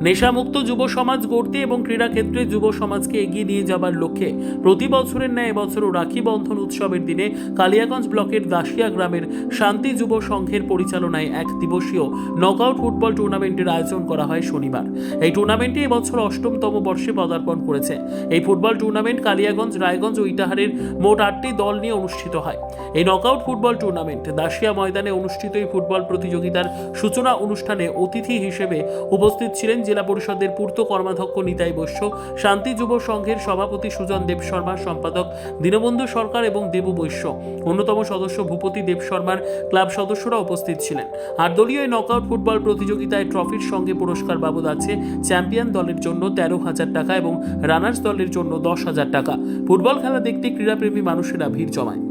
নেশামুক্ত যুব সমাজ গড়তে এবং ক্রীড়াক্ষেত্রে যুব সমাজকে এগিয়ে নিয়ে যাবার লক্ষ্যে প্রতি বছরের ন্যায় এবছরও রাখি বন্ধন উৎসবের দিনে কালিয়াগঞ্জ ব্লকের দাসিয়া গ্রামের শান্তি যুব সংঘের পরিচালনায় এক দিবসীয় নকআউট ফুটবল টুর্নামেন্টের আয়োজন করা হয় শনিবার। এই টুর্নামেন্টে এবছর ৮ম বর্ষে পদার্পণ করেছে। এই ফুটবল টুর্নামেন্ট কালিয়াগঞ্জ, রায়গঞ্জ ও ইটাহারের মোট ৮টি দল নিয়ে অনুষ্ঠিত হয়। এই নকআউট ফুটবল টুর্নামেন্ট দাসিয়া ময়দানে অনুষ্ঠিত এই ফুটবল প্রতিযোগিতার সূচনা অনুষ্ঠানে অতিথি হিসেবে উপস্থিত ছিলেন জেলা পরিষদের পূর্ত কর্মাধ্যক্ষ নিতাই বৈশ্য, শান্তি যুব সংঘের সভাপতি সুজন দেব শর্মা, সম্পাদক দীনবন্ধু সরকার এবং দেবু বৈশ্য, অন্যতম সদস্য ভূপতি দেব শর্মার ক্লাব সদস্যরা উপস্থিত ছিলেন। ৮ দলীয় এই নকআউট ফুটবল প্রতিযোগিতায় ট্রফির সঙ্গে পুরস্কার বাবদ আছে চ্যাম্পিয়ন দলের জন্য ১৩,০০০ টাকা এবং রানার্স দলের জন্য ১০,০০০ টাকা। ফুটবল খেলা দেখতে ক্রীড়াপ্রেমী মানুষেরা ভিড় জমায়।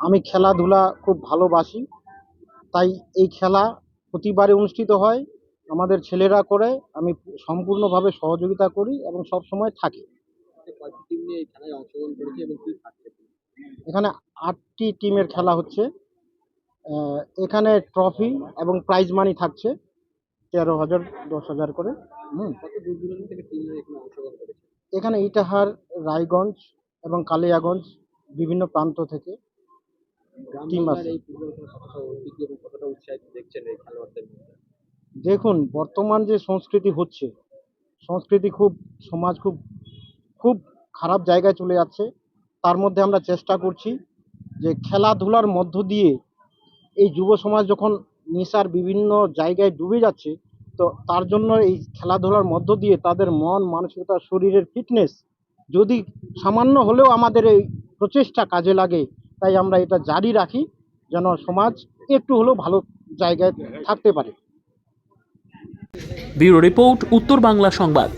আমি খেলাধুলা খুব ভালোবাসি, তাই এই খেলা প্রতিবারে অনুষ্ঠিত হয়। আমাদের ছেলেরা করে, আমি সম্পূর্ণভাবে সহযোগিতা করি এবং সব সময় থাকি। এখানে 8টি টিমের খেলা হচ্ছে। এখানে ট্রফি এবং প্রাইজ মানি থাকছে ১৩,০০০, ১০,০০০ করে। এখানে ইটাহার, রায়গঞ্জ এবং কালিয়াগঞ্জ বিভিন্ন প্রান্ত থেকে টিম আছে। দেখুন, বর্তমান যে সংস্কৃতি হচ্ছে, সংস্কৃতি সমাজ খুব খারাপ জায়গায় চলে যাচ্ছে। তার মধ্যে আমরা চেষ্টা করছি যে খেলাধুলার মধ্য দিয়ে এই যুব সমাজ যখন নেশার বিভিন্ন জায়গায় ডুবে যাচ্ছে, তো তার জন্য এই খেলাধুলার মধ্য দিয়ে তাদের মন মানসিকতা, শরীরের ফিটনেস যদি সামান্য হলেও আমাদের এই প্রচেষ্টা কাজে লাগে, তাই আমরা এটা জারি রাখি যেন সমাজ একটু হলেও ভালো জায়গায় থাকতে পারে। ব্যুরো রিপোর্ট, উত্তর বাংলা সংবাদ।